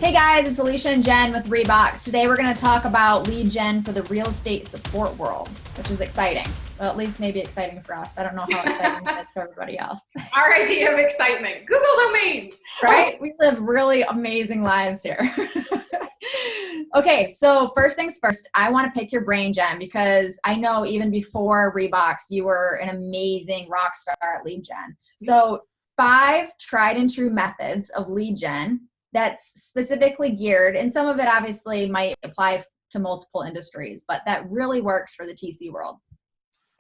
Hey guys, it's Alicia and Jen with REbox. Today we're going to talk about lead gen for the real estate support world, which is exciting. Well, at least maybe exciting for us. I don't know how exciting it is for everybody else. Our idea of excitement. Google domains. Right? We live really amazing lives here. Okay, so first things first, I want to pick your brain, Jen, because I know even before REbox, you were an amazing rock star at lead gen. So 5 tried and true methods of lead gen that's specifically geared, and some of it obviously might apply to multiple industries, but that really works for the TC world.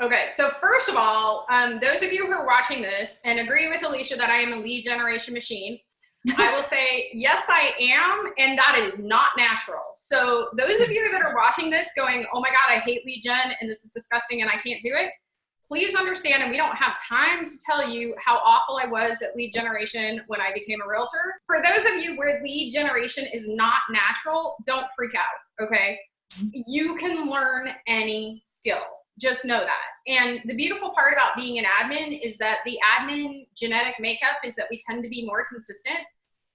Okay, so first of all, those of you who are watching this and agree with Alicia that I am a lead generation machine, I will say, yes, I am, and that is not natural. So those of you that are watching this going, oh my God, I hate lead gen and this is disgusting and I can't do it, please understand, and we don't have time to tell you how awful I was at lead generation when I became a realtor. For those of you where lead generation is not natural, don't freak out, okay? You can learn any skill. Just know that. And the beautiful part about being an admin is that the admin genetic makeup is that we tend to be more consistent.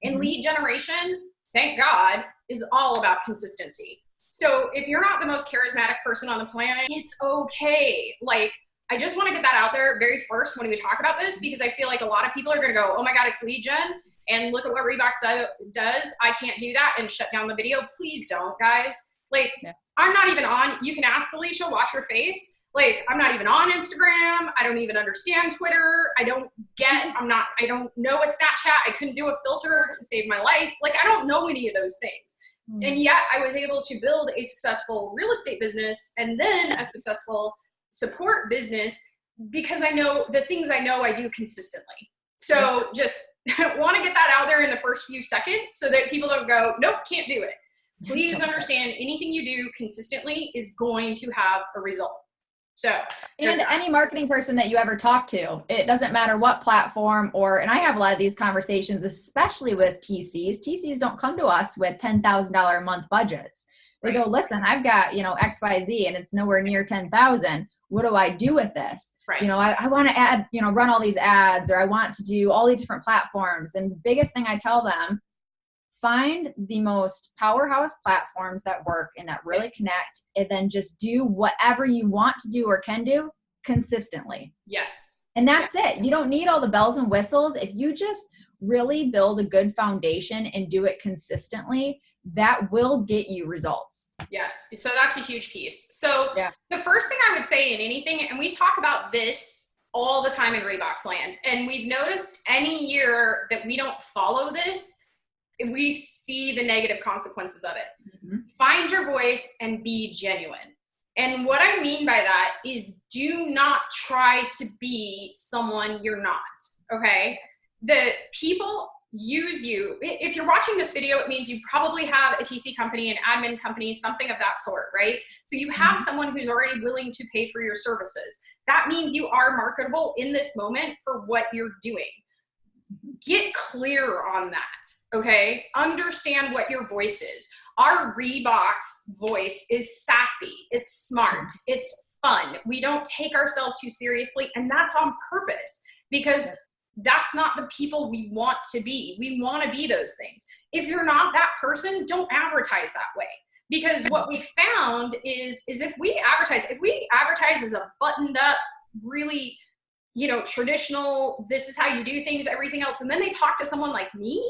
And lead generation, thank God, is all about consistency. So if you're not the most charismatic person on the planet, it's okay. Like, I just want to get that out there very first when we talk about this, because I feel like a lot of people are going to go, oh my God, it's lead gen, and look at what REbox does. I can't do that, and shut down the video. Please don't, guys. Like, I'm not even on, you can ask Alicia, watch her face. Like, I'm not even on Instagram. I don't even understand Twitter. I don't know a Snapchat. I couldn't do a filter to save my life. Like, I don't know any of those things. And yet I was able to build a successful real estate business and then a successful support business because I know the things I know I do consistently. So just want to get that out there in the first few seconds so that people don't go, nope, can't do it. Please understand, anything you do consistently is going to have a result. So, and any marketing person that you ever talk to, it doesn't matter what platform and I have a lot of these conversations, especially with TCs. TCs don't come to us with $10,000 a month budgets. They go, listen, I've got, X, Y, Z, and it's nowhere near 10,000. What do I do with this? Right. I want to add, run all these ads, or I want to do all these different platforms. And the biggest thing I tell them, find the most powerhouse platforms that work and that really connect, and then just do whatever you want to do or can do consistently. Yes. And that's it. You don't need all the bells and whistles. If you just really build a good foundation and do it consistently, that will get you results. Yes. So that's a huge piece. So the first thing I would say in anything, and we talk about this all the time in REbox land, and we've noticed any year that we don't follow this, we see the negative consequences of it. Find your voice and be genuine. And what I mean by that is, do not try to be someone you're not, okay? The people use you. If you're watching this video, it means you probably have a TC company, an admin company, something of that sort, right? So you have someone who's already willing to pay for your services. That means you are marketable in this moment for what you're doing. Get clear on that, okay? Understand what your voice is. Our REbox voice is sassy. It's smart. It's fun. We don't take ourselves too seriously, and that's on purpose, because that's not the people we want to be. We want to be those things. If you're not that person, don't advertise that way. Because what we found is if we advertise as a buttoned up, really, traditional, this is how you do things, everything else, and then they talk to someone like me,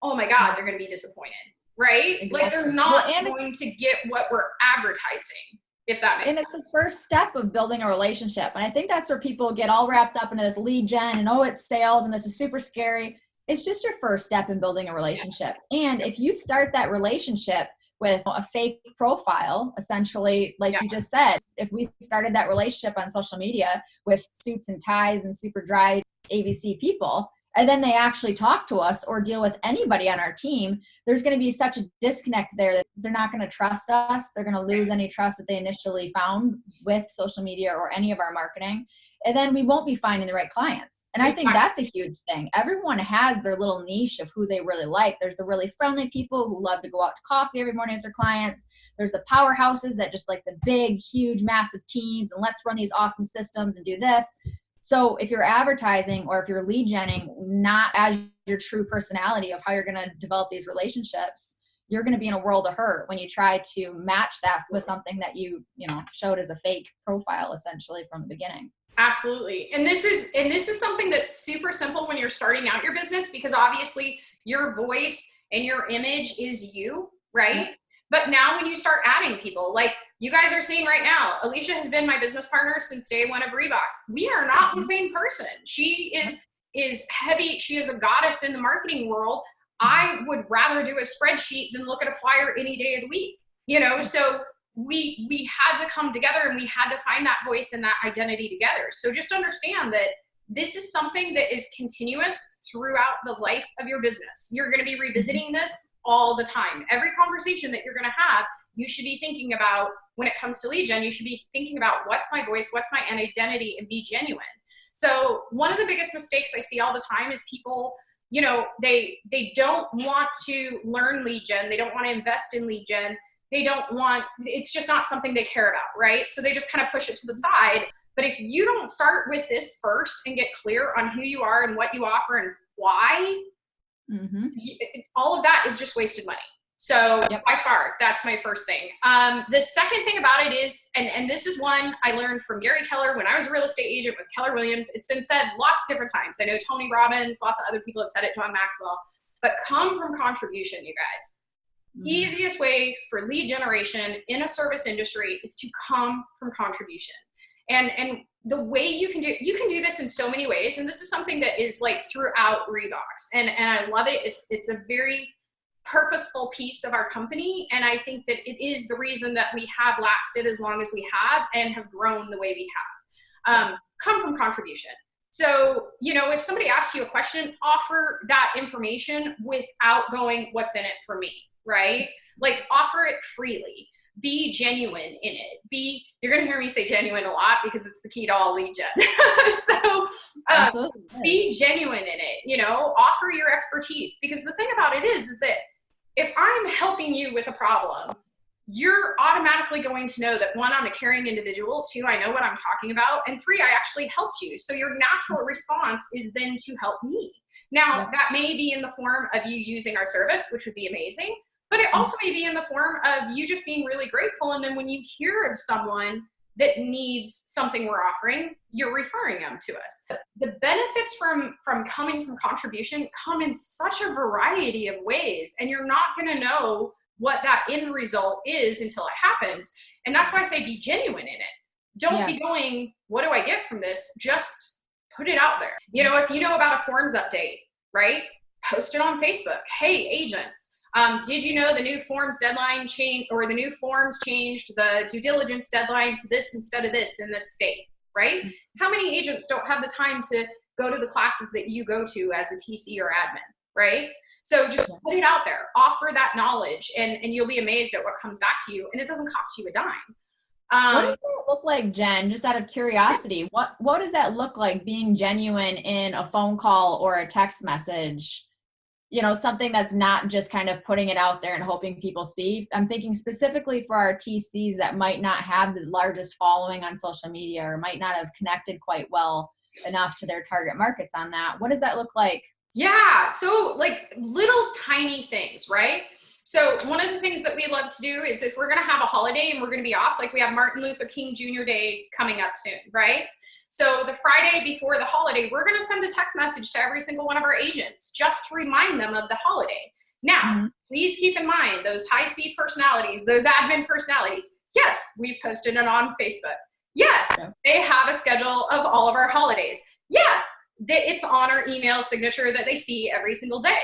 oh my God, they're going to be disappointed, right? Exactly. Like, they're not going to get what we're advertising, if that makes sense. And it's the first step of building a relationship. And I think that's where people get all wrapped up into this lead gen and, it's sales and this is super scary. It's just your first step in building a relationship. And if you start that relationship with a fake profile, essentially, like you just said, if we started that relationship on social media with suits and ties and super dry ABC people, and then they actually talk to us or deal with anybody on our team, there's going to be such a disconnect there that they're not going to trust us. They're going to lose any trust that they initially found with social media or any of our marketing. And then we won't be finding the right clients. And I think that's a huge thing. Everyone has their little niche of who they really like. There's the really friendly people who love to go out to coffee every morning with their clients. There's the powerhouses that just like the big, huge, massive teams and let's run these awesome systems and do this. So if you're advertising or if you're lead genning not as your true personality of how you're going to develop these relationships, you're going to be in a world of hurt when you try to match that with something that you showed as a fake profile essentially from the beginning. Absolutely. And this is something that's super simple when you're starting out your business, because obviously your voice and your image is you, right? Mm-hmm. But now when you start adding people, like you guys are seeing right now, Alicia has been my business partner since day one of REbox. We are not the same person. She is heavy. She is a goddess in the marketing world. I would rather do a spreadsheet than look at a flyer any day of the week, so we had to come together and we had to find that voice and that identity together. So just understand that this is something that is continuous throughout the life of your business. You're going to be revisiting this all the time. Every conversation that you're going to have, you should be thinking about, when it comes to lead gen, you should be thinking about what's my voice, what's my identity, and be genuine. So one of the biggest mistakes I see all the time is people, they don't want to learn lead gen. They don't want to invest in lead gen. It's just not something they care about, right? So they just kind of push it to the side. But if you don't start with this first and get clear on who you are and what you offer and why, all of that is just wasted money. So by far, that's my first thing. The second thing about it is, and this is one I learned from Gary Keller when I was a real estate agent with Keller Williams. It's been said lots of different times. I know Tony Robbins, lots of other people have said it, John Maxwell, but come from contribution, you guys. Easiest way for lead generation in a service industry is to come from contribution. And the way you can do this in so many ways. And this is something that is like throughout REbox. And I love it. It's a very purposeful piece of our company. And I think that it is the reason that we have lasted as long as we have and have grown the way we have. Come from contribution. So, if somebody asks you a question, offer that information without going, what's in it for me? Right? Like offer it freely, be genuine in it. You're going to hear me say genuine a lot because it's the key to all lead gen. So be genuine in it, offer your expertise, because the thing about it is that if I'm helping you with a problem, you're automatically going to know that 1, I'm a caring individual, 2, I know what I'm talking about, and 3, I actually helped you. So your natural response is then to help me. Now, that may be in the form of you using our service, which would be amazing. But it also may be in the form of you just being really grateful. And then when you hear of someone that needs something we're offering, you're referring them to us. The benefits from coming from contribution come in such a variety of ways. And you're not going to know what that end result is until it happens. And that's why I say be genuine in it. Don't be going, what do I get from this? Just put it out there. If you know about a forms update, right? Post it on Facebook. Hey, agents. Did you know the new forms deadline changed, or the new forms changed the due diligence deadline to this instead of this in this state, right? How many agents don't have the time to go to the classes that you go to as a TC or admin, right? So just put it out there, offer that knowledge, and you'll be amazed at what comes back to you, and it doesn't cost you a dime. What does that look like, Jen? Just out of curiosity, what does that look like, being genuine in a phone call or a text message? Something that's not just kind of putting it out there and hoping people see. I'm thinking specifically for our TCs that might not have the largest following on social media or might not have connected quite well enough to their target markets on that. What does that look like? Yeah. So like little tiny things, right? So one of the things that we love to do is if we're going to have a holiday and we're going to be off, like we have Martin Luther King Jr. Day coming up soon, right? So the Friday before the holiday, we're going to send a text message to every single one of our agents just to remind them of the holiday. Now, please keep in mind those high C personalities, those admin personalities. Yes, we've posted it on Facebook. Yes, they have a schedule of all of our holidays. Yes, it's on our email signature that they see every single day.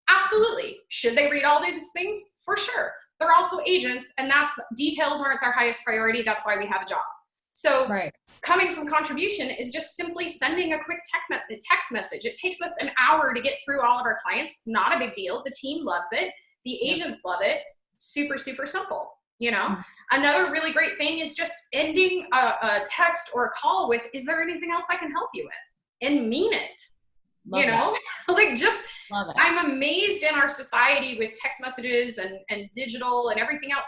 Absolutely. Should they read all these things? For sure. They're also agents, and details aren't their highest priority. That's why we have a job. So coming from contribution is just simply sending a quick text message. It takes us an hour to get through all of our clients. Not a big deal. The team loves it. The agents love it. Super, super simple. Another really great thing is just ending a text or a call with, is there anything else I can help you with? And mean it. I'm amazed in our society with text messages and digital and everything else.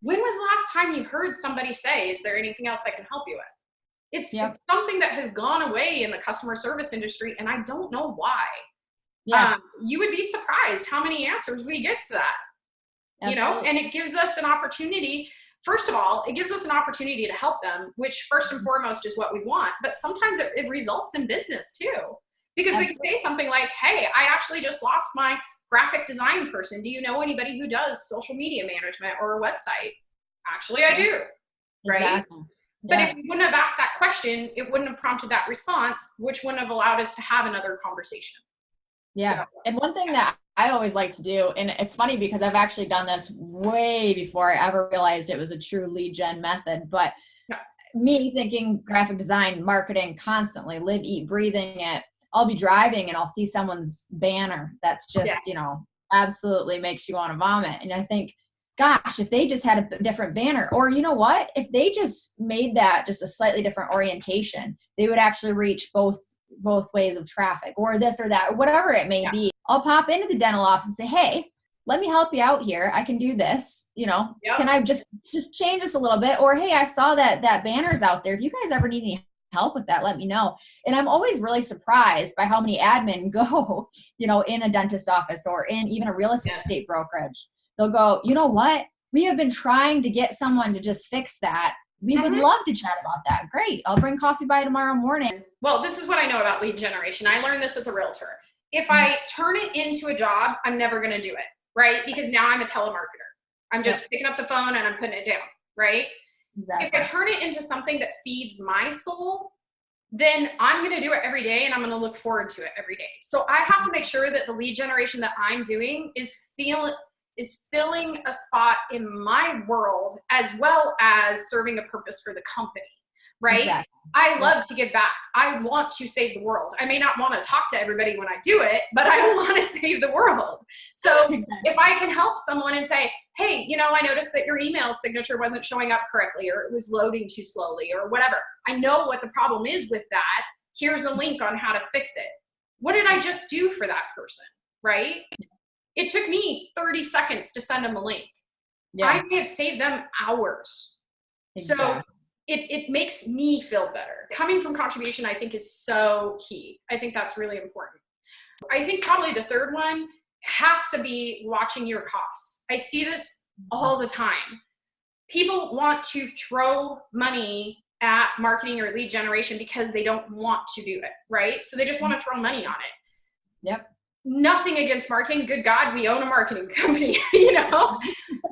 When was the last time you heard somebody say, is there anything else I can help you with? It's Yep. something that has gone away in the customer service industry, and I don't know why. Yeah. You would be surprised how many answers we get to that, you know, Absolutely. and it gives us an opportunity. First of all, it gives us an opportunity to help them, which first and foremost is what we want. But sometimes it results in business too, because they Absolutely. say something like, hey, I actually just lost my graphic design person. Do you know anybody who does social media management or a website? Actually, I do. Right. Exactly. But Yeah. if we wouldn't have asked that question, it wouldn't have prompted that response, which wouldn't have allowed us to have another conversation. Yeah. So, And one thing that I always like to do, and it's funny because I've actually done this way before I ever realized it was a true lead gen method, but yeah. me thinking graphic design, marketing constantly, live, eat, breathing it, I'll be driving and I'll see someone's banner that's just, you know, absolutely makes you want to vomit. And I think, gosh, if they just had a different banner, or you know what, if they just made that just a slightly different orientation, they would actually reach both ways of traffic, or this or that, or whatever it may be. I'll pop into the dental office and say, hey, let me help you out here. I can do this. You know, can I just change this a little bit? Or, hey, I saw that banner's out there. If you guys ever need any help with that, let me know. And I'm always really surprised by how many admin go, you know, in a dentist office or in even a real estate brokerage. They'll go, you know what? We have been trying to get someone to just fix that. We would love to chat about that. Great. I'll bring coffee by tomorrow morning. Well, this is what I know about lead generation. I learned this as a realtor. If I turn it into a job, I'm never going to do it, right? Because now I'm a telemarketer. I'm just picking up the phone and I'm putting it down, right? Exactly. If I turn it into something that feeds my soul, then I'm going to do it every day and I'm going to look forward to it every day. So I have to make sure that the lead generation that I'm doing is filling a spot in my world, as well as serving a purpose for the company, right? Exactly. I love to give back. I want to save the world. I may not want to talk to everybody when I do it, but I want to save the world. So if I can help someone and say, hey, you know, I noticed that your email signature wasn't showing up correctly, or it was loading too slowly, or whatever. I know what the problem is with that. Here's a link on how to fix it. What did I just do for that person, right? It took me 30 seconds to send them a link. I may have saved them hours. Exactly. So it makes me feel better. Coming from contribution, I think, is so key. I think that's really important. I think probably the third one has to be watching your costs. I see this all the time. People want to throw money at marketing or lead generation because they don't want to do it, right? So they just want to throw money on it. Yep. Nothing against marketing. Good God, we own a marketing company, you know?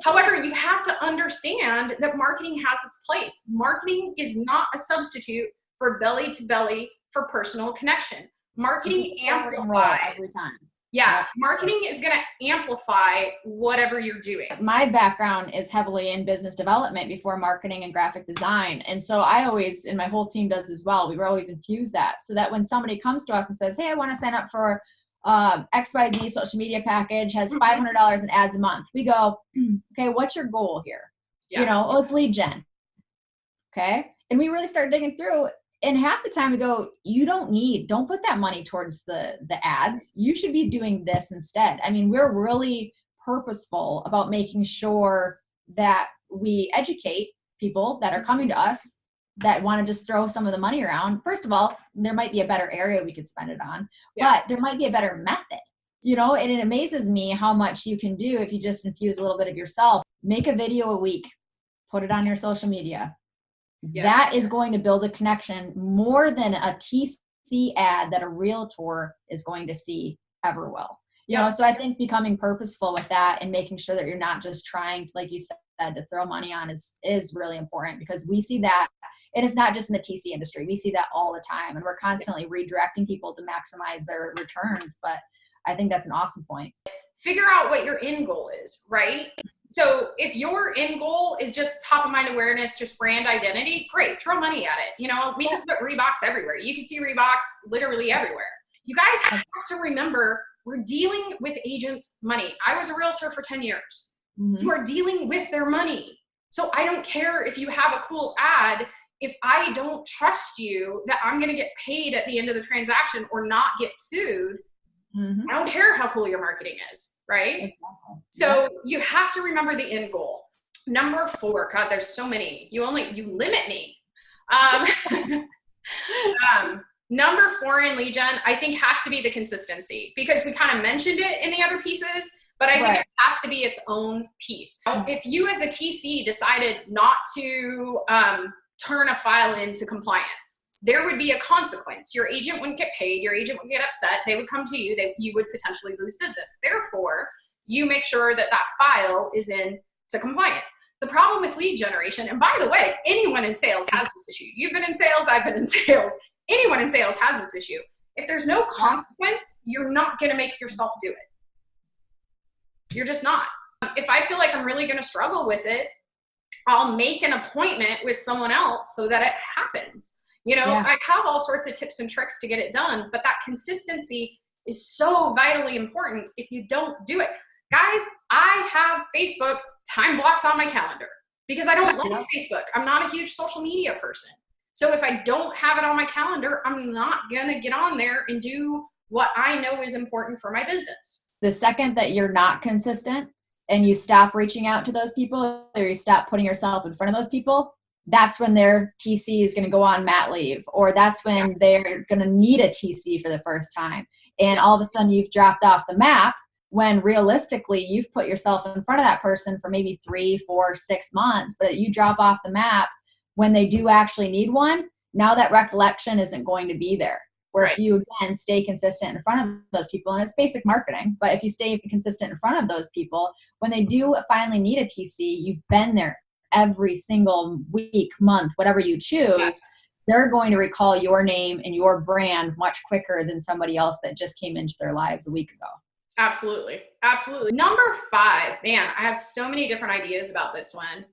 However, you have to understand that marketing has its place. Marketing is not a substitute for belly to belly for personal connection. Marketing amplifies every time. Yeah, marketing is going to amplify whatever you're doing. My background is heavily in business development before marketing and graphic design. And so I always, and my whole team does as well, we were always infused that, so that when somebody comes to us and says, hey, I want to sign up for XYZ social media package, has $500 in ads a month, we go, okay, what's your goal here? You know, well, it's lead gen. Okay. And we really start digging through, and half the time we go, you don't put that money towards the ads. You should be doing this instead. I mean, we're really purposeful about making sure that we educate people that are coming to us that want to just throw some of the money around. First of all, there might be a better area we could spend it on, but there might be a better method, you know, and it amazes me how much you can do if you just infuse a little bit of yourself. Make a video a week, put it on your social media. That is going to build a connection more than a TC ad that a realtor is going to see ever will. You know, so I think becoming purposeful with that and making sure that you're not just trying to, like you said, to throw money on is really important, because we see that, and it's not just in the TC industry. We see that all the time, and we're constantly redirecting people to maximize their returns. But I think that's an awesome point. Figure out what your end goal is, right? So if your end goal is just top of mind awareness, just brand identity, great, throw money at it. You know, we can put REbox everywhere. You can see REbox literally everywhere. You guys have to remember, we're dealing with agents' money. I was a realtor for 10 years. You are dealing with their money. So I don't care if you have a cool ad. If I don't trust you that I'm going to get paid at the end of the transaction or not get sued, I don't care how cool your marketing is, right? Exactly. So you have to remember the end goal. Number 4, God, there's so many. You limit me. Number 4 in lead gen, I think has to be the consistency, because we kind of mentioned it in the other pieces, but I think it has to be its own piece. If you as a TC decided not to turn a file into compliance, there would be a consequence. Your agent wouldn't get paid. Your agent would get upset. They would come to you. You would potentially lose business. Therefore, you make sure that that file is into compliance. The problem with lead generation, and by the way, anyone in sales has this issue. You've been in sales. I've been in sales. Anyone in sales has this issue. If there's no consequence, you're not going to make yourself do it. You're just not. If I feel like I'm really going to struggle with it, I'll make an appointment with someone else so that it happens. You know, I have all sorts of tips and tricks to get it done, but that consistency is so vitally important if you don't do it. Guys, I have Facebook time blocked on my calendar because I don't like Facebook. I'm not a huge social media person. So if I don't have it on my calendar, I'm not going to get on there and do what I know is important for my business. The second that you're not consistent and you stop reaching out to those people, or you stop putting yourself in front of those people, that's when their TC is going to go on mat leave, or that's when they're going to need a TC for the first time. And all of a sudden you've dropped off the map, when realistically you've put yourself in front of that person for maybe 3, 4, 6 months, but you drop off the map when they do actually need one. Now that recollection isn't going to be there. Where if you, again, stay consistent in front of those people, and it's basic marketing, but if you stay consistent in front of those people, when they do finally need a TC, you've been there every single week, month, whatever you choose, they're going to recall your name and your brand much quicker than somebody else that just came into their lives a week ago. Absolutely. Absolutely. Number 5, man, I have so many different ideas about this one.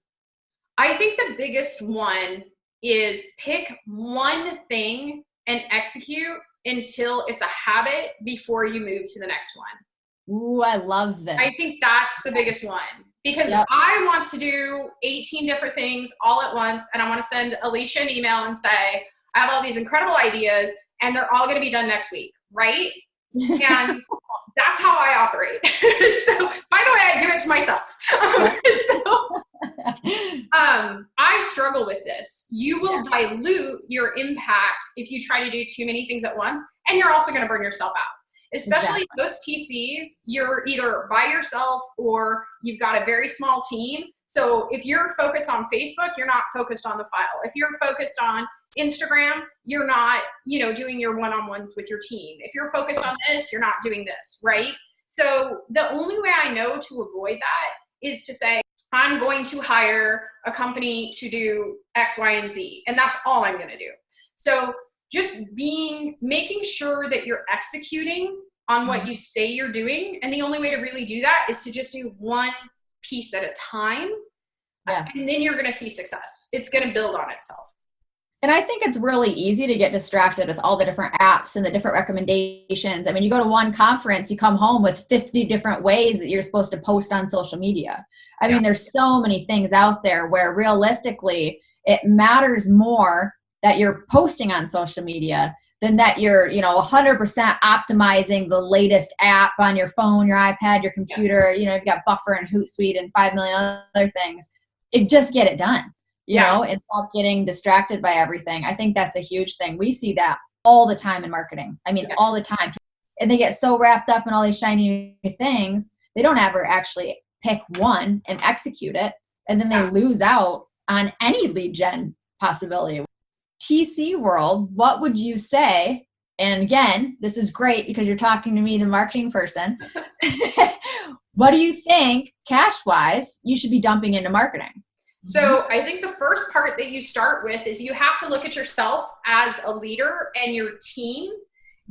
I think the biggest one is pick one thing and execute until it's a habit before you move to the next one. Ooh, I love this. I think that's the biggest one, because I want to do 18 different things all at once, and I want to send Alicia an email and say, I have all these incredible ideas and they're all going to be done next week, right? And that's how I operate. So, by the way, I do it to myself. I struggle with this. You will dilute your impact if you try to do too many things at once, and you're also going to burn yourself out. Especially most TCs, you're either by yourself or you've got a very small team. So if you're focused on Facebook, you're not focused on the file. If you're focused on Instagram, you're not, doing your one-on-ones with your team. If you're focused on this, you're not doing this, right? So the only way I know to avoid that is to say, I'm going to hire a company to do X, Y, and Z, and that's all I'm going to do. So just making sure that you're executing on what you say you're doing. And the only way to really do that is to just do one piece at a time. And then you're going to see success. It's going to build on itself. And I think it's really easy to get distracted with all the different apps and the different recommendations. I mean, you go to one conference, you come home with 50 different ways that you're supposed to post on social media. I mean, there's so many things out there where realistically it matters more that you're posting on social media than that you're, 100% optimizing the latest app on your phone, your iPad, your computer. You've got Buffer and Hootsuite and 5 million other things. Just get it done. And stop getting distracted by everything. I think that's a huge thing. We see that all the time in marketing. I mean, all the time. And they get so wrapped up in all these shiny new things, they don't ever actually pick one and execute it. And then they lose out on any lead gen possibility. TC world, what would you say? And again, this is great because you're talking to me, the marketing person. What do you think, cash-wise, you should be dumping into marketing? So I think the first part that you start with is you have to look at yourself as a leader and your team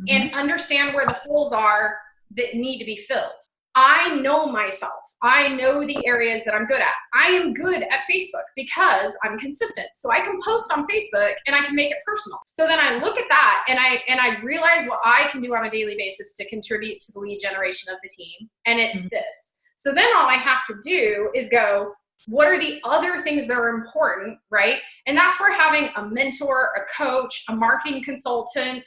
and understand where the holes are that need to be filled. I know myself. I know the areas that I'm good at. I am good at Facebook because I'm consistent. So I can post on Facebook and I can make it personal. So then I look at that and I realize what I can do on a daily basis to contribute to the lead generation of the team. And it's this. So then all I have to do is go, what are the other things that are important, right? And that's where having a mentor, a coach, a marketing consultant,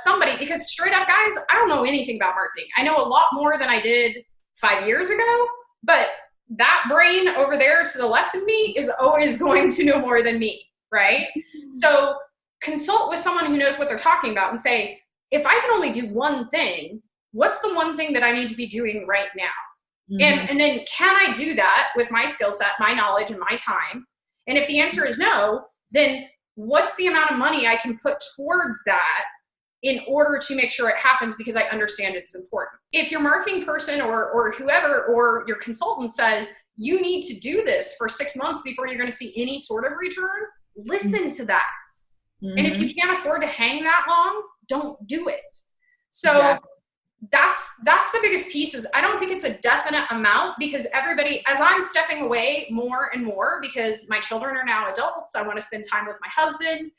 somebody, because straight up, guys, I don't know anything about marketing. I know a lot more than I did 5 years ago, but that brain over there to the left of me is always going to know more than me. right? So consult with someone who knows what they're talking about and say, if I can only do one thing, what's the one thing that I need to be doing right now? And then can I do that with my skill set, my knowledge, and my time? And if the answer is no, then what's the amount of money I can put towards that in order to make sure it happens because I understand it's important? If your marketing person or whoever or your consultant says, you need to do this for 6 months before you're going to see any sort of return, listen to that. And if you can't afford to hang that long, don't do it. So that's the biggest piece. Is I don't think it's a definite amount, because everybody, as I'm stepping away more and more because my children are now adults, I want to spend time with my husband,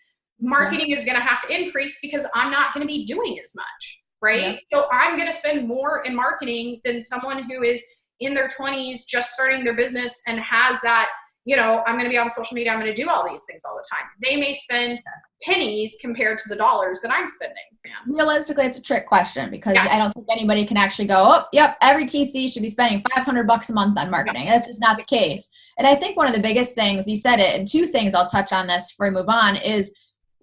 marketing is going to have to increase because I'm not going to be doing as much, right? So I'm going to spend more in marketing than someone who is in their 20s just starting their business and has that, you know, I'm going to be on social media, I'm going to do all these things all the time. They may spend pennies compared to the dollars that I'm spending. Realistically, it's a trick question, because I don't think anybody can actually go, oh, yep, every TC should be spending $500 a month on marketing. That's just not the case. And I think one of the biggest things, you said it, and two things I'll touch on this before we move on, is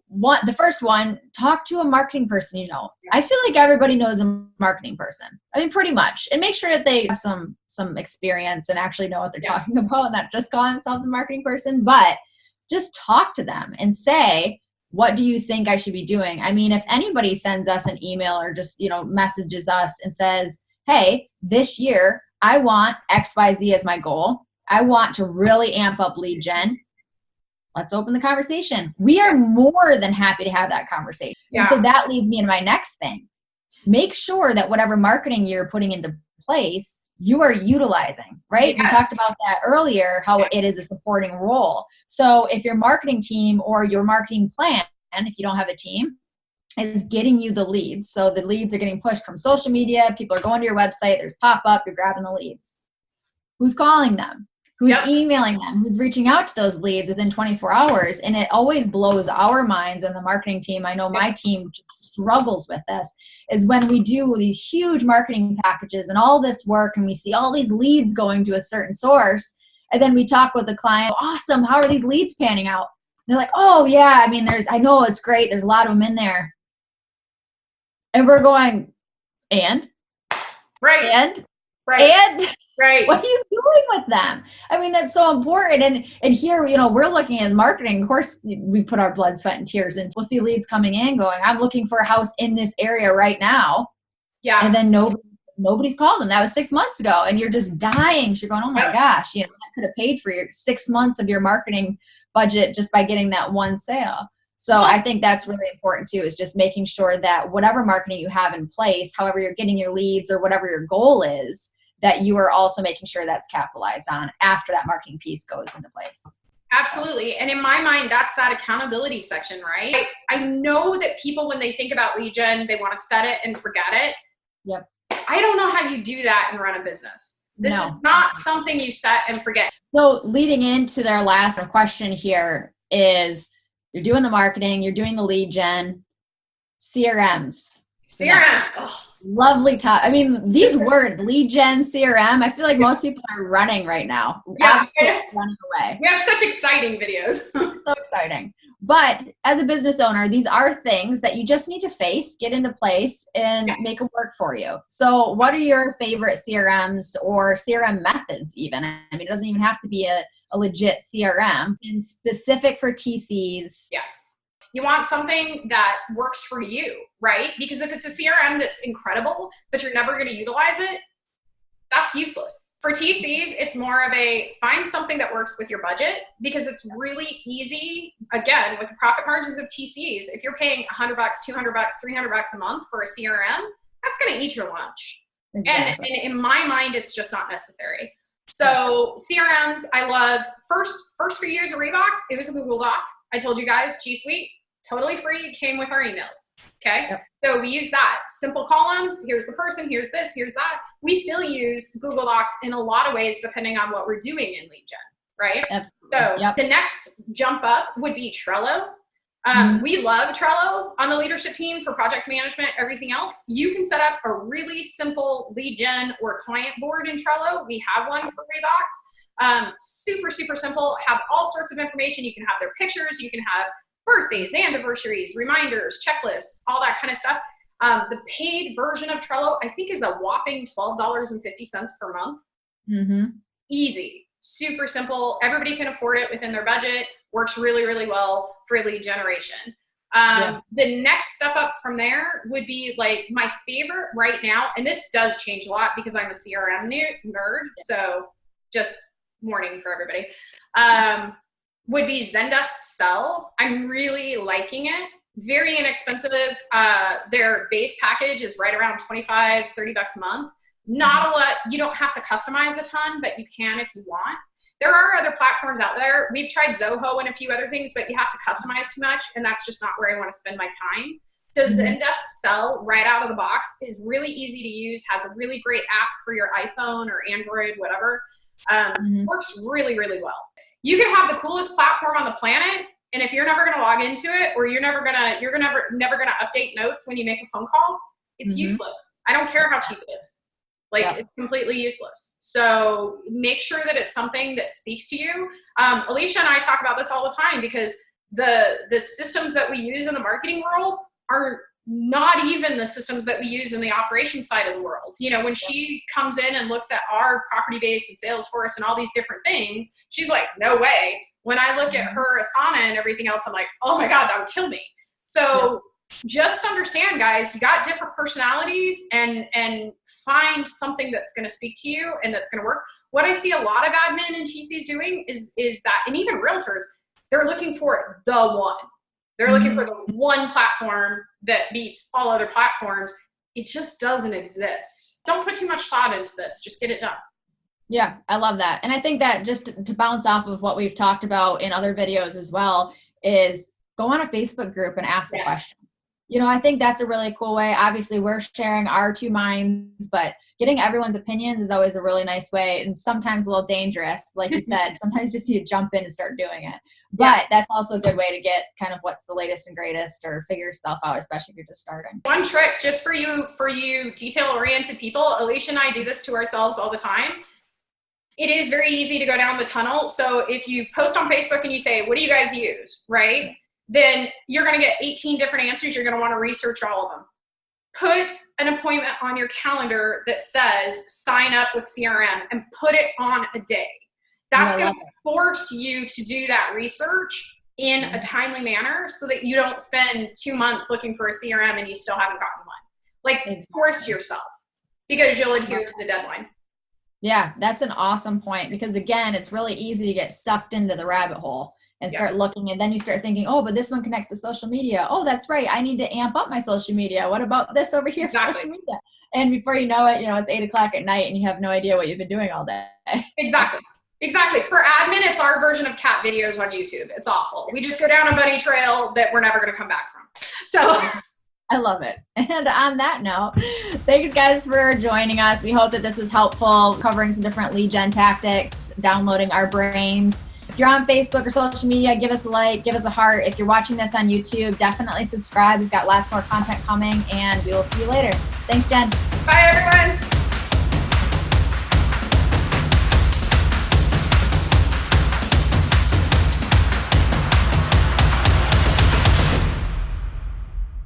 one, the first one, talk to a marketing person. You know, I feel like everybody knows a marketing person. I mean, pretty much, and make sure that they have some experience and actually know what they're talking about, and not just call themselves a marketing person. But just talk to them and say, what do you think I should be doing? I mean, if anybody sends us an email or just, you know, messages us and says, hey, this year I want XYZ as my goal, I want to really amp up lead gen, let's open the conversation. We are more than happy to have that conversation. And so that leads me into my next thing. Make sure that whatever marketing you're putting into place, you are utilizing, right? We talked about that earlier, how it is a supporting role. So if your marketing team or your marketing plan, if you don't have a team, is getting you the leads. So the leads are getting pushed from social media. People are going to your website. There's pop-up. You're grabbing the leads. Who's calling them? Who's emailing them? Who's reaching out to those leads within 24 hours? And it always blows our minds and the marketing team. I know my team just struggles with this, is when we do these huge marketing packages and all this work and we see all these leads going to a certain source. And then we talk with the client, awesome, how are these leads panning out? And they're like, oh yeah, I mean, I know it's great. There's a lot of them in there. And we're going, and? And? What are you doing with them? I mean, that's so important. And here, you know, we're looking at marketing. Of course, we put our blood, sweat, and tears in. We'll see leads coming in going, I'm looking for a house in this area right now. And then nobody's called them. That was 6 months ago. And you're just dying. So you're going, oh my gosh, you know, that could have paid for your 6 months of your marketing budget just by getting that one sale. So I think that's really important too, is just making sure that whatever marketing you have in place, however you're getting your leads or whatever your goal is, that you are also making sure that's capitalized on after that marketing piece goes into place. Absolutely. And in my mind, that's that accountability section, right? I know that people, when they think about lead gen, they want to set it and forget it. I don't know how you do that and run a business. This is not something you set and forget. So leading into their last question here is, you're doing the marketing, you're doing the lead gen, CRMs. Lovely talk. I mean, these words, lead gen, CRM, I feel like most people are running right now. Absolutely running away. We have such exciting videos. So exciting. But as a business owner, these are things that you just need to face, get into place, and make them work for you. So what are your favorite CRMs or CRM methods even? I mean, it doesn't even have to be a legit CRM. And specific for TCs. You want something that works for you, right? Because if it's a CRM that's incredible, but you're never going to utilize it, that's useless. For TCs, it's more of a find something that works with your budget, because it's really easy, again, with the profit margins of TCs. If you're paying $100, $200, $300 a month for a CRM, that's going to eat your lunch. And in my mind, it's just not necessary. So CRMs, I love. First few years of REbox, it was a Google Doc. I told you guys, G Suite, totally free. It came with our emails. Okay. So we use that. Simple columns. Here's the person. Here's this. Here's that. We still use Google Docs in a lot of ways, depending on what we're doing in lead gen, right? Absolutely. So the next jump up would be Trello. We love Trello on the leadership team for project management, everything else. You can set up a really simple lead gen or client board in Trello. We have one for REbox. Super, super simple. Have all sorts of information. You can have their pictures. You can have birthdays, anniversaries, reminders, checklists, all that kind of stuff. The paid version of Trello, I think, is a whopping $12.50 per month. Mm-hmm. Easy, super simple. Everybody can afford it within their budget. Works really, really well for lead generation. The next step up from there would be like my favorite right now, and this does change a lot because I'm a CRM nerd, so just warning for everybody, would be Zendesk Sell. I'm really liking it. Very inexpensive. Their base package is right around $25, $30 a month. Not a lot. You don't have to customize a ton, but you can if you want. There are other platforms out there. We've tried Zoho and a few other things, but you have to customize too much, and that's just not where I want to spend my time. So Zendesk Sell right out of the box is really easy to use, has a really great app for your iPhone or Android, whatever. Works really, really well. You can have the coolest platform on the planet, and if you're never going to log into it, or you're never going to update notes when you make a phone call, it's useless. I don't care how cheap it is. It's completely useless. So make sure that it's something that speaks to you. Alicia and I talk about this all the time because the systems that we use in the marketing world are not even the systems that we use in the operations side of the world. You know, when she comes in and looks at our property base and Salesforce and all these different things, she's like, no way. When I look at her Asana and everything else, I'm like, oh my God, that would kill me. So just understand, guys, you got different personalities, and find something that's going to speak to you and that's going to work. What I see a lot of admin and TCs doing is that, and even realtors, they're looking for the one. They're looking for the one platform that beats all other platforms. It just doesn't exist. Don't put too much thought into this. Just get it done. Yeah, I love that. And I think that just to bounce off of what we've talked about in other videos as well is go on a Facebook group and ask the question. You know, I think that's a really cool way. Obviously, we're sharing our two minds, but getting everyone's opinions is always a really nice way, and sometimes a little dangerous. Like you said, sometimes you just need to jump in and start doing it. But that's also a good way to get kind of what's the latest and greatest, or figure stuff out, especially if you're just starting. One trick just for you detail-oriented people, Alicia and I do this to ourselves all the time. It is very easy to go down the tunnel. So if you post on Facebook and you say, what do you guys use, right? Then you're going to get 18 different answers. You're going to want to research all of them. Put an appointment on your calendar that says sign up with CRM and put it on a day. That's going to force you to do that research in a timely manner so that you don't spend 2 months looking for a CRM and you still haven't gotten one. Force yourself, because you'll adhere to the deadline. Yeah, that's an awesome point, because again, it's really easy to get sucked into the rabbit hole and start looking, and then you start thinking, oh, but this one connects to social media. Oh, that's right. I need to amp up my social media. What about this over here for social media? And before you know it, it's 8 o'clock at night and you have no idea what you've been doing all day. Exactly. For admin, it's our version of cat videos on YouTube. It's awful. We just go down a bunny trail that we're never going to come back from. So I love it. And on that note, thanks guys for joining us. We hope that this was helpful, covering some different lead gen tactics, downloading our brains. If you're on Facebook or social media, give us a like, give us a heart. If you're watching this on YouTube, definitely subscribe. We've got lots more content coming, and we will see you later. Thanks, Jen. Bye, everyone.